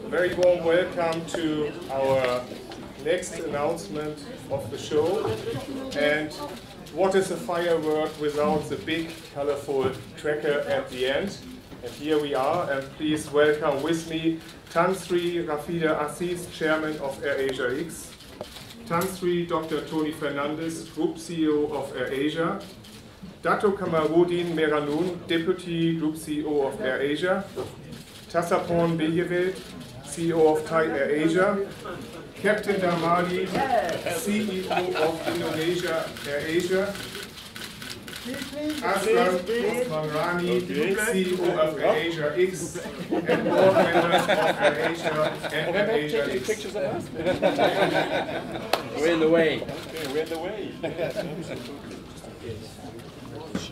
A very warm welcome to our next announcement of the show. And what is a firework without the big, colorful tracker at the end? And here we are, and please welcome with me Tan Sri Rafida Aziz, Chairman of AirAsia X, Tan Sri Dr. Tony Fernandez, Group CEO of AirAsia, Dato Kamarudin Meranoon, Deputy Group CEO of AirAsia, Tassapon Beyeveld, CEO of Thai AirAsia, Captain Damali, CEO of Indonesia AirAsia, Aslam Osman CEO of AirAsia X, and board members of AirAsia and AirAsia X. Pictures of us? We're in the way. Okay, we're in the way.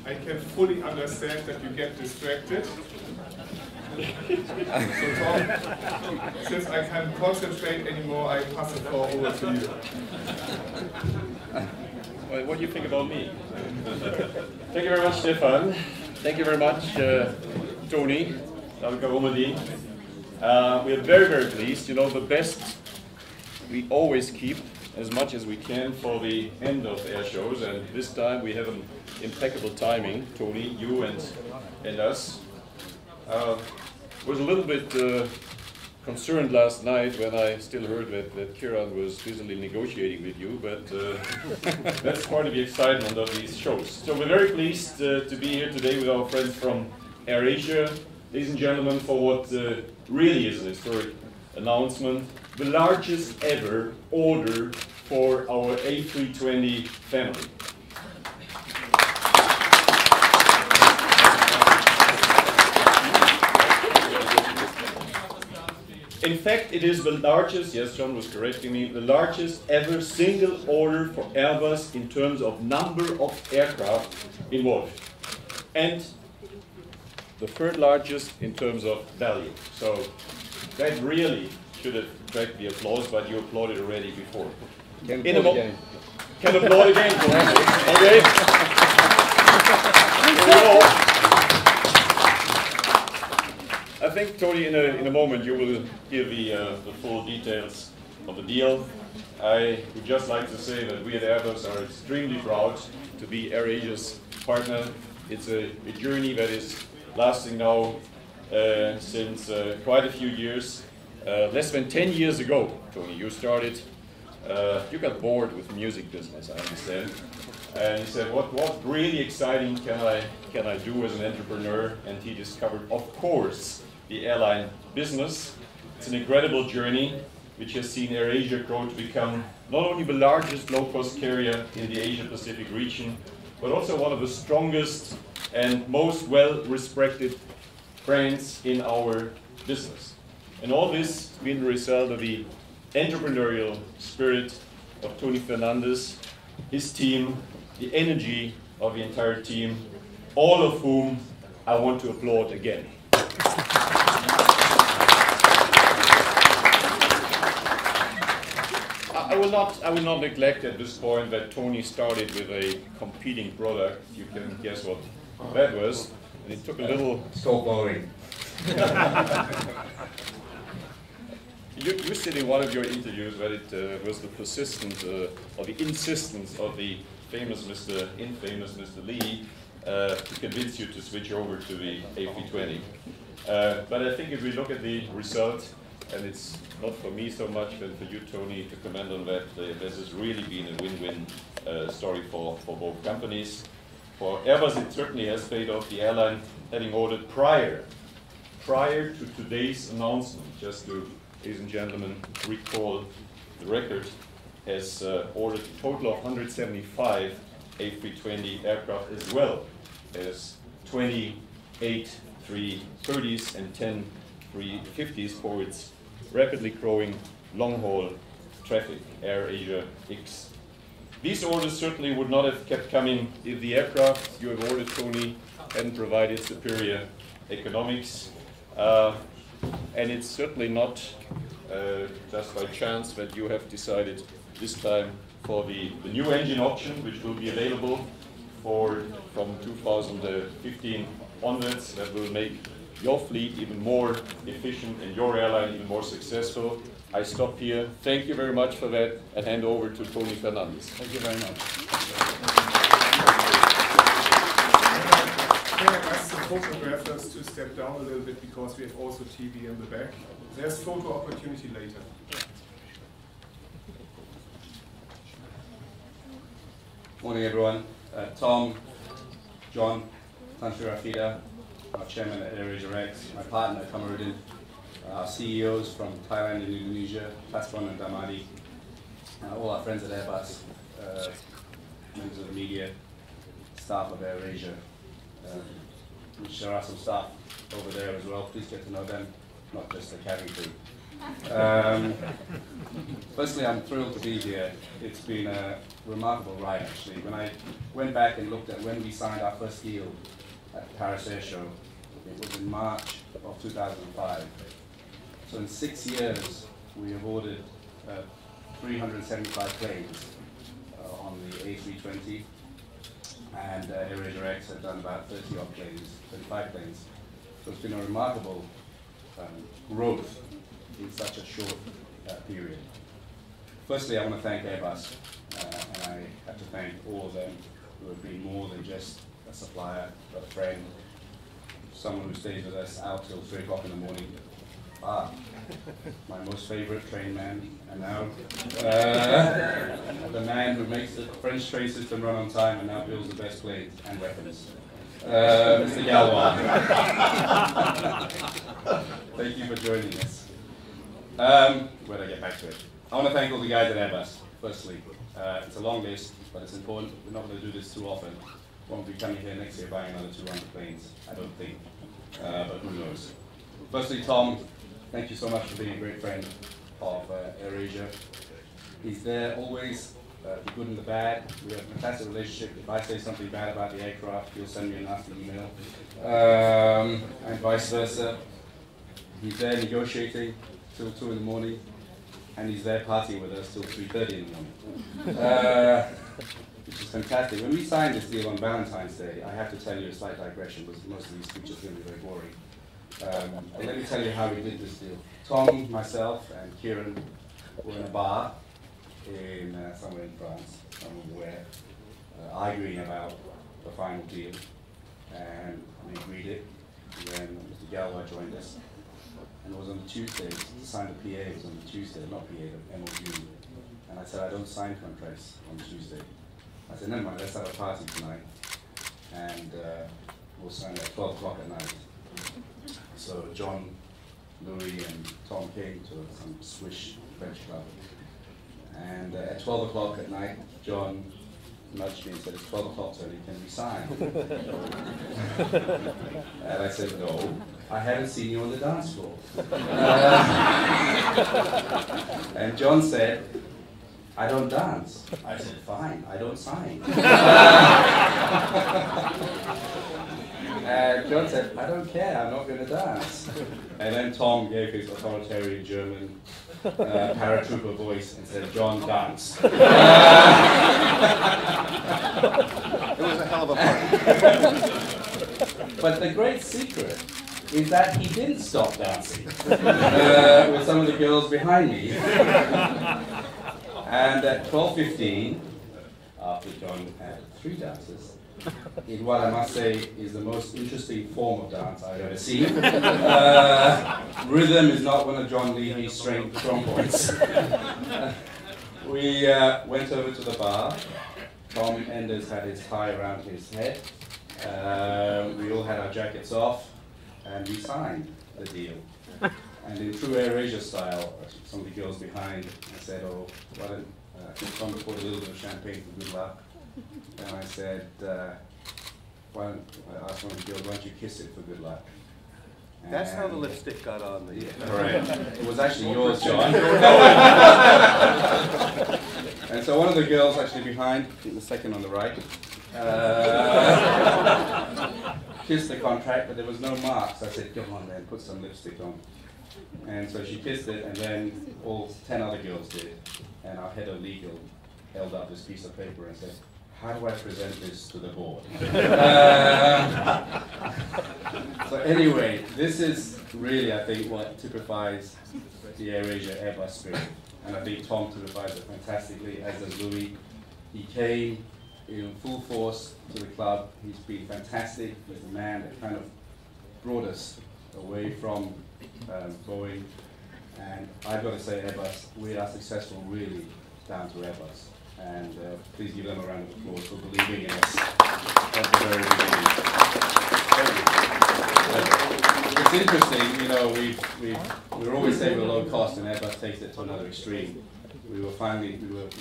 I can fully understand that you get distracted. So Tom, since I can't concentrate anymore, I pass the floor over to you. Well, what do you think about me? Thank you very much, Stefan. Thank you very much, Tony. We are very, very pleased. You know, the best we always keep as much as we can for the end of air shows, and this time we have an impeccable timing, Tony, you and us. Was a little bit concerned last night when I still heard that Kiran was busily negotiating with you, but that's part of the excitement of these shows. So we're very pleased to be here today with our friends from AirAsia. Ladies and gentlemen, for what really is an historic announcement, the largest ever order for our A320 family. In fact, it is the largest, yes, John was correcting me, the largest ever single order for Airbus in terms of number of aircraft involved. And the third largest in terms of value. So that really should have attracted the applause, but you applauded already before. Can applaud again. Can applaud again, okay? I think, Tony, in a moment you will give the full details of the deal. I would just like to say that we at Airbus are extremely proud to be AirAsia's partner. It's a journey that is lasting now since quite a few years. Less than 10 years ago, Tony, you started, you got bored with the music business, I understand. And he said, what really exciting can I do as an entrepreneur? And he discovered, of course, the airline business. It's an incredible journey which has seen AirAsia grow to become not only the largest low-cost carrier in the Asia-Pacific region, but also one of the strongest and most well-respected brands in our business. And all this has been the result of the entrepreneurial spirit of Tony Fernandez, his team, the energy of the entire team, all of whom I want to applaud again. I will not neglect at this point that Tony started with a competing product. You can guess what that was. And it took a little... So boring. You said in one of your interviews that it was the persistence or the insistence of the infamous Mr. Lee to convince you to switch over to the A320. But I think if we look at the result, and it's not for me so much, but for you, Tony, to comment on that, this has really been a win-win story for both companies. For Airbus, it certainly has paid off. The airline having ordered prior to today's announcement, just to, ladies and gentlemen, recall the record, has ordered a total of 175 A320 aircraft, as well as 28 330s and 10 350s for its rapidly growing long-haul traffic, AirAsia X. These orders certainly would not have kept coming if the aircraft you have ordered, Tony, hadn't provided superior economics. And it's certainly not just by chance that you have decided this time for the new engine option, which will be available from 2015 onwards, that will make your fleet even more efficient and your airline even more successful. I stop here. Thank you very much for that, and hand over to Tony Fernandez. Thank you very much. Can I ask the photographers to step down a little bit because we have also TV in the back. There's photo opportunity later. Morning, everyone. Tom, John, Tansu Rafida, our chairman at AirAsia X, my partner Kamarudin, our CEOs from Thailand and Indonesia, Paswan and Damadi, all our friends at Airbus, members of the media, staff of AirAsia, which there are some staff over there as well. Please get to know them, not just the cabin crew. Firstly, I'm thrilled to be here. It's been a remarkable ride, actually. When I went back and looked at when we signed our first deal at the Paris Air Show, it was in March of 2005. So in 6 years, we have ordered 375 planes on the A320, and AirAsia X have done about 30 odd planes, 35 planes. So it's been a remarkable growth in such a short period. Firstly, I want to thank Airbus, and I have to thank all of them who have been more than just a supplier, but a friend, someone who stays with us out till 3 o'clock in the morning. My most favorite train man, and now the man who makes the French train system run on time and now builds the best planes and weapons. Mr. Galwan. Thank you for joining us. Where do I get back to it? I want to thank all the guys at Airbus, firstly. It's a long list, but it's important. We're not going to do this too often. Won't be coming here next year buying another 200 planes, I don't think. But who knows? Firstly, Tom, thank you so much for being a great friend of AirAsia. He's there always, the good and the bad. We have a fantastic relationship. If I say something bad about the aircraft, he'll send me a nasty email, and vice versa. He's there negotiating till 2 in the morning, and he's there partying with us till 3:30 in the morning, which is fantastic. When we signed this deal on Valentine's Day, I have to tell you a slight digression, because most of these speeches are going to be very boring. But let me tell you how we did this deal. Tom, myself, and Kieran were in a bar in somewhere in France, somewhere where, arguing about the final deal, and we agreed it. And then Mr. Galwa joined us, and it was on the Tuesday. To sign the PA, it was on the Tuesday, not PA, but MOU. And I said, I don't sign contracts on Tuesday. I said, never mind, let's have a party tonight, and we'll sign at 12 o'clock at night. So John, Louis, and Tom came to some Swiss French club. And at 12 o'clock at night, John nudged me and said, it's 12 o'clock, Tony, can we sign? And I said, no, I haven't seen you on the dance floor. And John said, I don't dance. I said, fine, I don't sign. And John said, I don't care, I'm not going to dance. And then Tom gave his authoritarian German paratrooper voice and said, John, dance. It was a hell of a party. But the great secret is that he didn't stop dancing with some of the girls behind me. And at 12:15, after John had 3 dances, in what I must say is the most interesting form of dance I've ever seen. Rhythm is not one of John Levy's strong points. We went over to the bar. Tom Enders had his tie around his head. We all had our jackets off, and we signed the deal. And in true AirAsia style, some of the girls behind, I said, oh, why don't Tom poured a little bit of champagne for good luck. And I said, I asked one of the girls, why don't you kiss it for good luck? And That's how the lipstick got on the... Correct. It was actually yours, John. And so one of the girls actually behind, the second on the right, kissed the contract, but there was no marks. I said, come on then, put some lipstick on. And so she kissed it, and then all 10 other girls did. And our head of legal held up this piece of paper and said, how do I present this to the board? So anyway, this is really, I think, what typifies the AirAsia Airbus spirit. And I think Tom typifies it fantastically, as does Louis. He came in full force to the club. He's been fantastic. He's the man that kind of brought us away from Boeing. And I've got to say, Airbus, we are successful really down to Airbus. And please give them a round of applause for believing in us at the very beginning. It's interesting, you know, we're always saying we're low cost, and Airbus takes it to another extreme. We were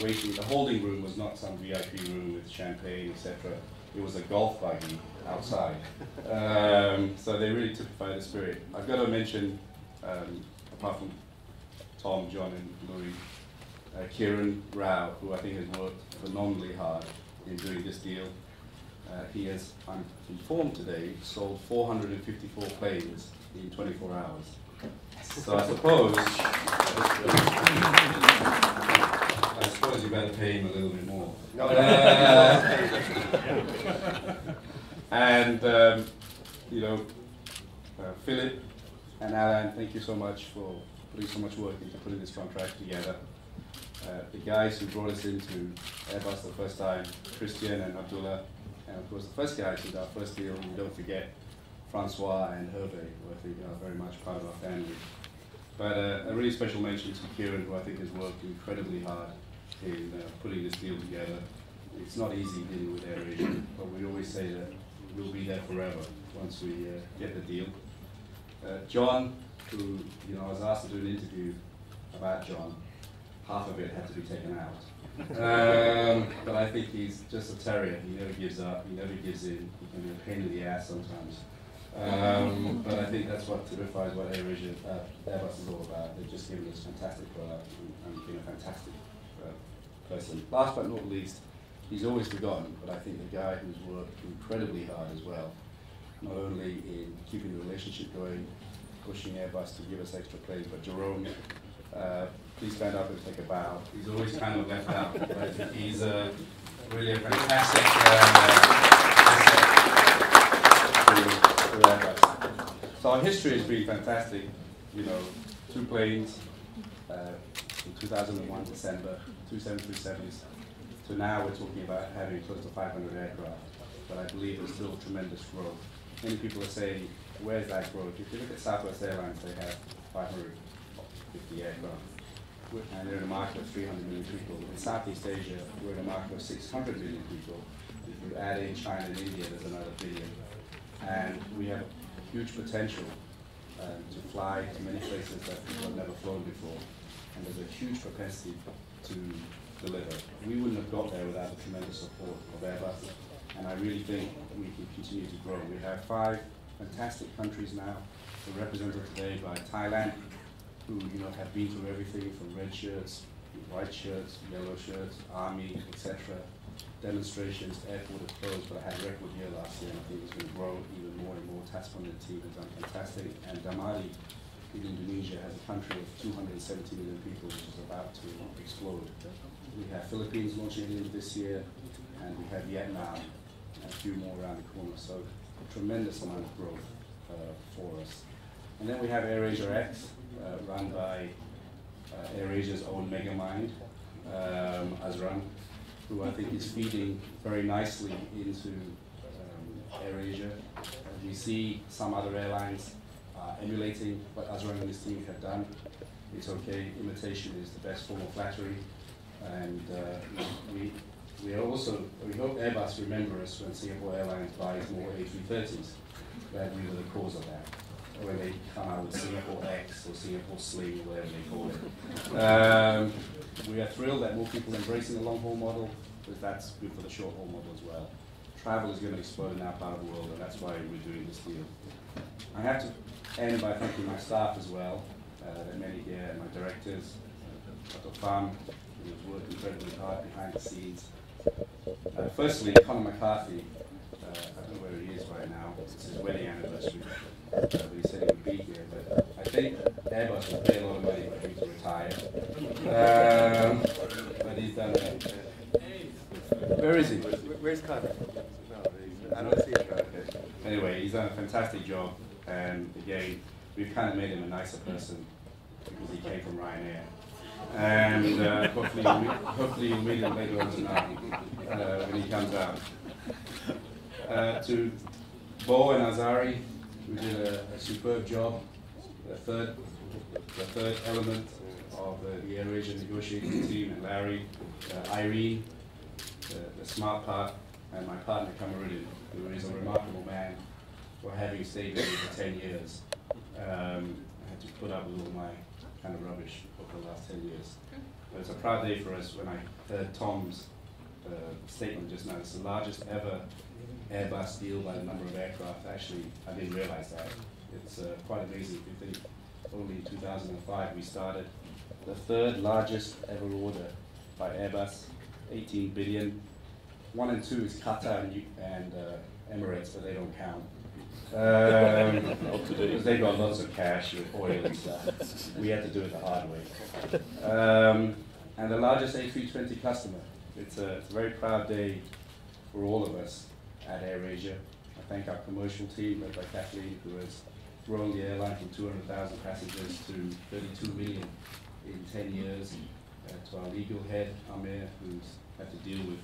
waiting, the holding room was not some VIP room with champagne, etc. It was a golf buggy outside. So they really typify the spirit. I've got to mention, apart from Tom, John, and Louis, Kieran Rao, who I think has worked phenomenally hard in doing this deal. He has, I'm informed today, sold 454 planes in 24 hours. So I suppose you better pay him a little bit more. And you know, Philip and Alan, thank you so much for putting so much work into putting this contract together. The guys who brought us into Airbus the first time, Christian and Abdullah, and of course the first guys who did our first deal, and don't forget Francois and Hervé, who I think are very much part of our family. But a really special mention to Kieran, who I think has worked incredibly hard in putting this deal together. It's not easy dealing with AirAsia, but we always say that we'll be there forever once we get the deal. John, who, you know, I was asked to do an interview about John. Half of it had to be taken out. But I think he's just a terrier. He never gives up, he never gives in. He can be a pain in the ass sometimes. But I think that's what typifies what AirAsia, Airbus is all about. They've just given us fantastic product and been a fantastic person. Last but not least, he's always forgotten, but I think the guy who's worked incredibly hard as well, not only in keeping the relationship going, pushing Airbus to give us extra planes, but Jerome, please stand up and take a bow. He's always kind of left out, but he's really a fantastic asset to Airbus. So our history has been fantastic. You know, 2 planes in 2001 December, 2 737s. So now we're talking about having close to 500 aircraft. But I believe there's still tremendous growth. Many people are saying, where's that growth? If you look at Southwest Airlines, they have 550 aircraft. And they're in a market of 300 million people. In Southeast Asia, we're in a market of 600 million people. If you add in China and India, there's another billion. And we have huge potential to fly to many places that people have never flown before. And there's a huge propensity to deliver. We wouldn't have got there without the tremendous support of Airbus. And I really think we can continue to grow. We have 5 fantastic countries now. We're represented today by Thailand, who, you know, have been through everything from red shirts, white shirts, yellow shirts, army, etc. Demonstrations, airport is closed, but I had a record year last year, and I think it's going to grow even more and more. Tasman and the team have done fantastic, and Damati in Indonesia has a country of 270 million people, which is about to explode. We have Philippines launching in this year, and we have Vietnam, and a few more around the corner. So a tremendous amount of growth for us. And then we have AirAsia X, run by AirAsia's own Megamind, Azran, who I think is feeding very nicely into AirAsia. We see some other airlines emulating what Azran and his team have done. It's okay, imitation is the best form of flattery. And we hope Airbus remember us when Singapore Airlines buys more A330s, that we were the cause of that. When they come out with Singapore X or Singapore Sling, whatever they call it. We are thrilled that more people are embracing the long-haul model, because that's good for the short-haul model as well. Travel is going to explode in our part of the world, and that's why we're doing this deal. I have to end by thanking my staff as well, there are many here, and my directors, Dr. Pham, who has worked incredibly hard behind the scenes. Firstly, Conor McCarthy, I don't know where he is right now, it's his wedding anniversary. But he said he would be here, but I think Airbus will pay a lot of money for him to retire. But he's done that. Where is he? Where's Conor? No, I don't see him. Anyway, he's done a fantastic job, and again, we've kind of made him a nicer person because he came from Ryanair. And hopefully you'll meet him later on tonight when he comes out. To Bo and Azari, who did a superb job. The third element of the AirAsia negotiating team, and Larry, Irene, the smart part, and my partner Cameroon, who is a remarkable man for having stayed with me for 10 years. I had to put up with all my kind of rubbish over the last 10 years. But it's a proud day for us when I heard Tom's statement just now. It's the largest ever Airbus deal by the number of aircraft. Actually, I didn't realize that. It's quite amazing if you think only in 2005 we started. The third largest ever order by Airbus, 18 billion. 1 and 2 is Qatar and Emirates, but they don't count. Because they got lots of cash with oil and stuff. We had to do it the hard way. And the largest A320 customer. It's a very proud day for all of us at AirAsia. I thank our commercial team led by Kathleen, who has grown the airline from 200,000 passengers to 32 million in 10 years. To our legal head, Amir, who's had to deal with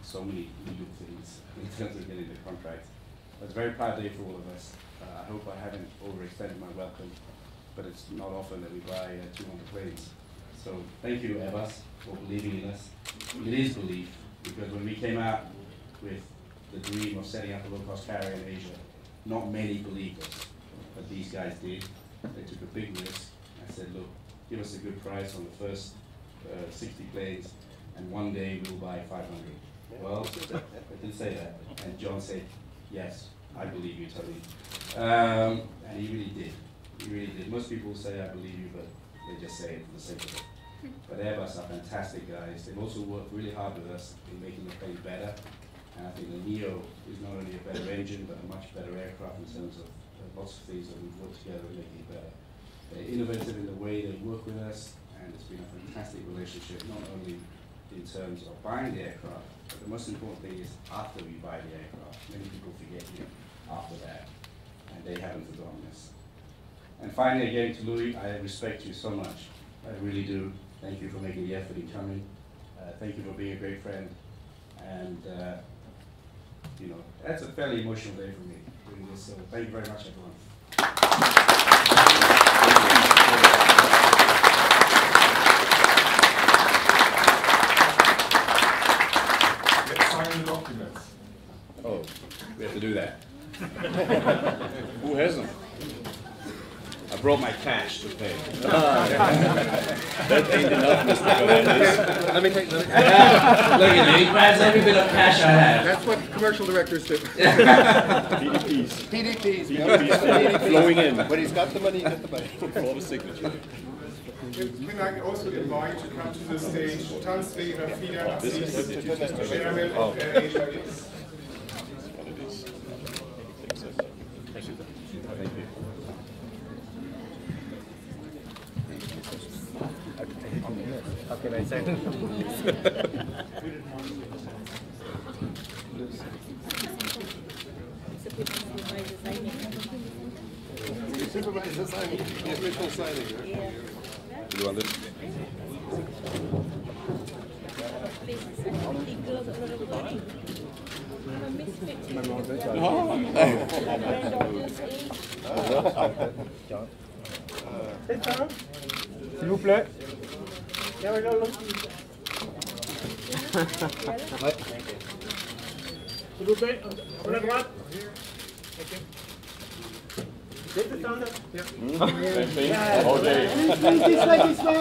so many legal things in terms of getting the contract. It's a very proud day for all of us. I hope I haven't overextended my welcome, but it's not often that we buy 200 planes. So thank you, Airbus, for believing in us. It is belief, because when we came out with the dream of setting up a low-cost carrier in Asia, not many believed us, but these guys did. They took a big risk. I said, look, give us a good price on the first 60 planes, and one day we'll buy 500. Well, I did say that, and John said, yes, I believe you, Tony. And he really did. He really did. Most people say I believe you, but they just say it for the sake of it. But Airbus are fantastic guys. They've also worked really hard with us in making the plane better. And I think the Neo is not only a better engine, but a much better aircraft in terms of lots of things that we've worked together in making it better. They're innovative in the way they work with us, and it's been a fantastic relationship, not only in terms of buying the aircraft, but the most important thing is after we buy the aircraft. Many people forget you after that, and they haven't forgotten this. And finally, again, to Louis, I respect you so much. I really do. Thank you for making the effort in coming. Thank you for being a great friend. And, you know, that's a fairly emotional day for me doing this, so thank you very much, everyone. Let's sign the documents. Oh, we have to do that. Who hasn't? I brought my cash to pay. That ain't enough, Mr. Fernandez. Let me take the... Look at me, he grabs every bit of cash I have. That's what commercial directors do. PDPs. PDPs. PDPs flowing in. When he's got the money, he's got the money. For the signature. Can I also invite to come to the stage Tanzwe Rafina Assis, Chairman of AirAsia. How can I say? Supervise the signing, the official signing. Yeah. You want this? S'il vous plaît. S'il vous plaît, à la droite. Same thing all day. This way, this way.